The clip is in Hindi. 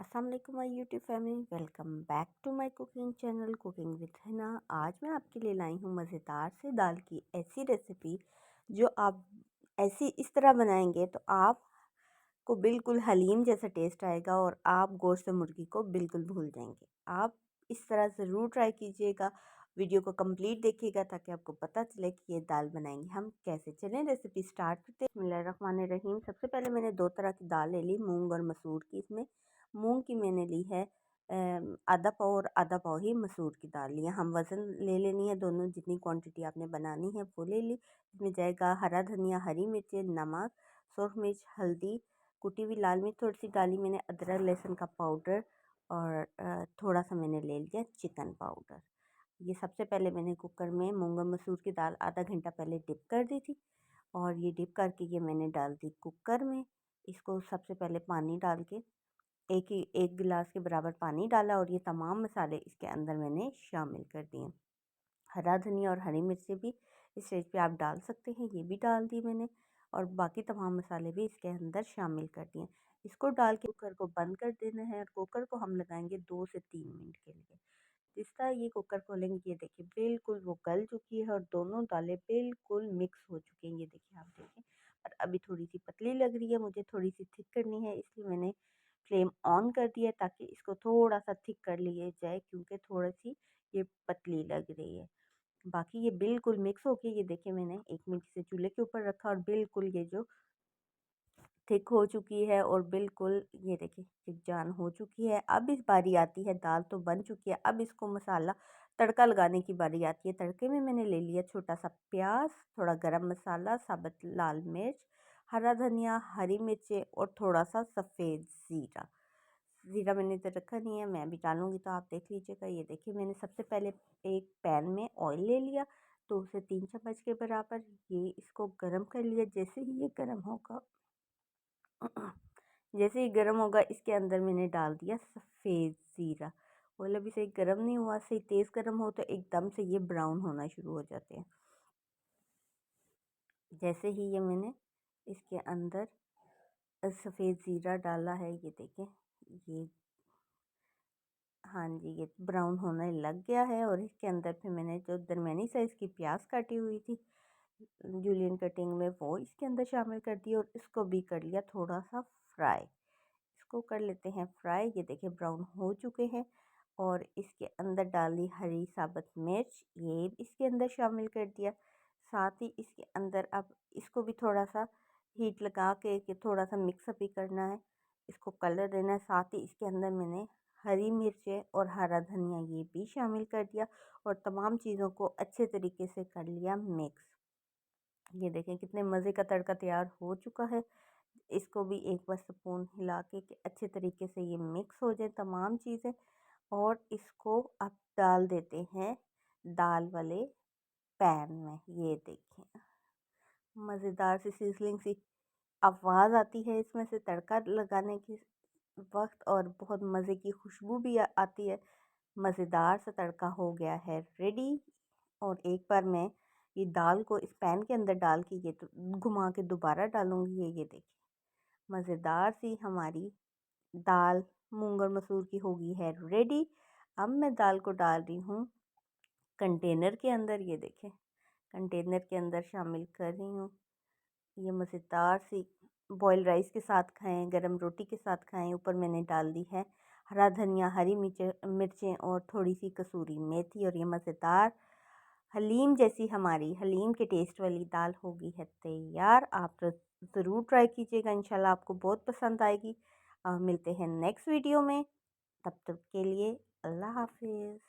अस्सलाम वालेकुम my YouTube family, welcome back to my cooking channel cooking with Hina. आज मैं आपके लिए लाई हूँ मज़ेदार से दाल की ऐसी रेसिपी जो आप ऐसी इस तरह बनाएंगे तो आपको बिल्कुल हलीम जैसा टेस्ट आएगा और आप गोश्त मुर्गी को बिल्कुल भूल जाएंगे। आप इस तरह ज़रूर ट्राई कीजिएगा, वीडियो को कंप्लीट देखिएगा ताकि आपको पता चले कि ये दाल बनाएंगे हम कैसे। चलें रेसिपी स्टार्ट करते हैं। बिस्मिल्लाहिर्रहमानिर्रहीम। सबसे पहले मैंने दो तरह की दाल ले ली, मूंग और मसूर की। इसमें मूंग की मैंने ली है आधा पाव और आधा पाव ही मसूर की दाल लिया। हम वज़न ले लेनी है दोनों, जितनी क्वांटिटी आपने बनानी है वो ले ली। इसमें जाएगा हरा धनिया, हरी मिर्चें, नमक, सुरख मिर्च, हल्दी, कुटी हुई लाल मिर्च थोड़ी सी डाली मैंने, अदरक लहसुन का पाउडर और थोड़ा सा मैंने ले लिया चिकन पाउडर। ये सबसे पहले मैंने कुकर में मूंग और मसूर की दाल आधा घंटा पहले डिप कर दी थी और ये डिप करके ये मैंने डाल दी कुकर में। इसको सबसे पहले पानी डाल के एक गिलास के बराबर पानी डाला और ये तमाम मसाले इसके अंदर मैंने शामिल कर दिए। हरा धनिया और हरी मिर्चें भी इस स्टेज पे आप डाल सकते हैं, ये भी डाल दी मैंने और बाकी तमाम मसाले भी इसके अंदर शामिल कर दिए। इसको डाल के कुकर को बंद कर देना है और कुकर को हम लगाएंगे 2 से 3 मिनट के लिए। जिस तरह ये कुकर खोलेंगे ये देखिए बिल्कुल वो गल चुकी है और दोनों दालें बिल्कुल मिक्स हो चुकी हैं। ये देखिए, आप देखें। और अभी थोड़ी सी पतली लग रही है, मुझे थोड़ी सी थिक करनी है, इसलिए मैंने फ्लेम ऑन कर दिया ताकि इसको थोड़ा सा थिक कर लिया जाए, क्योंकि थोड़ी सी ये पतली लग रही है। बाकी ये बिल्कुल मिक्स हो गई। ये देखिए, मैंने 1 मिनट से चूल्हे के ऊपर रखा और बिल्कुल ये जो थिक हो चुकी है और बिल्कुल ये देखिए चिकजान हो चुकी है। अब इस बारी आती है, दाल तो बन चुकी है, अब इसको मसाला तड़का लगाने की बारी आती है। तड़के में मैंने ले लिया छोटा सा प्याज, थोड़ा गरम मसाला, साबुत लाल मिर्च, हरा धनिया, हरी मिर्चें और थोड़ा सा सफ़ेद ज़ीरा। ज़ीरा मैंने तो रखा नहीं है, मैं भी डालूंगी तो आप देख लीजिएगा। ये देखिए, मैंने सबसे पहले एक पैन में ऑयल ले लिया, 2 से 3 चम्मच के बराबर। ये इसको गर्म कर लिया। जैसे ही ये गर्म होगा जैसे ही गर्म होगा इसके अंदर मैंने डाल दिया सफ़ेद ज़ीरा। ऑयल अभी सही गर्म नहीं हुआ, सही तेज़ गर्म हो तो एकदम से ये ब्राउन होना शुरू हो जाते हैं। जैसे ही ये मैंने इसके अंदर सफ़ेद ज़ीरा डाला है, ये देखें, ये हाँ जी, ये ब्राउन होने लग गया है। और इसके अंदर फिर मैंने जो दरमियानी साइज़ की प्याज काटी हुई थी जूलियन कटिंग में, वो इसके अंदर शामिल कर दी और इसको भी कर लिया थोड़ा सा फ्राई। इसको कर लेते हैं फ्राई। ये देखिए ब्राउन हो चुके हैं और इसके अंदर डाली हरी साबुत मिर्च, ये इसके अंदर शामिल कर दिया। साथ ही इसके अंदर अब इसको भी थोड़ा सा हीट लगा के कि थोड़ा सा मिक्सअप भी करना है, इसको कलर देना है। साथ ही इसके अंदर मैंने हरी मिर्चें और हरा धनिया ये भी शामिल कर दिया और तमाम चीज़ों को अच्छे तरीके से कर लिया मिक्स। ये देखें कितने मज़े का तड़का तैयार हो चुका है। इसको भी एक बार स्पून हिला के कि अच्छे तरीके से ये मिक्स हो जाए तमाम चीज़ें, और इसको अब डाल देते हैं दाल वाले पैन में। ये देखिए मज़ेदार सी सिज़लिंग सी आवाज़ आती है इसमें से तड़का लगाने के वक्त और बहुत मज़े की खुशबू भी आती है। मज़ेदार सा तड़का हो गया है रेडी। और एक बार मैं ये दाल को इस पैन के अंदर डाल के ये तो घुमा के दोबारा डालूंगी। ये देखिए मज़ेदार सी हमारी दाल मूंग और मसूर की हो गई है रेडी। अब मैं दाल को डाल रही हूँ कंटेनर के अंदर। ये देखें कंटेनर के अंदर शामिल कर रही हूँ। ये मज़ेदार सी बॉयल राइस के साथ खाएं, गरम रोटी के साथ खाएं। ऊपर मैंने डाल दी है हरा धनिया, हरी मिर्चें और थोड़ी सी कसूरी मेथी। और ये मज़ेदार हलीम जैसी हमारी हलीम के टेस्ट वाली दाल हो गई है तैयार। आप ज़रूर ट्राई कीजिएगा, इंशाल्लाह आपको बहुत पसंद आएगी। मिलते हैं नेक्स्ट वीडियो में, तब तक के लिए अल्लाह हाफिज़।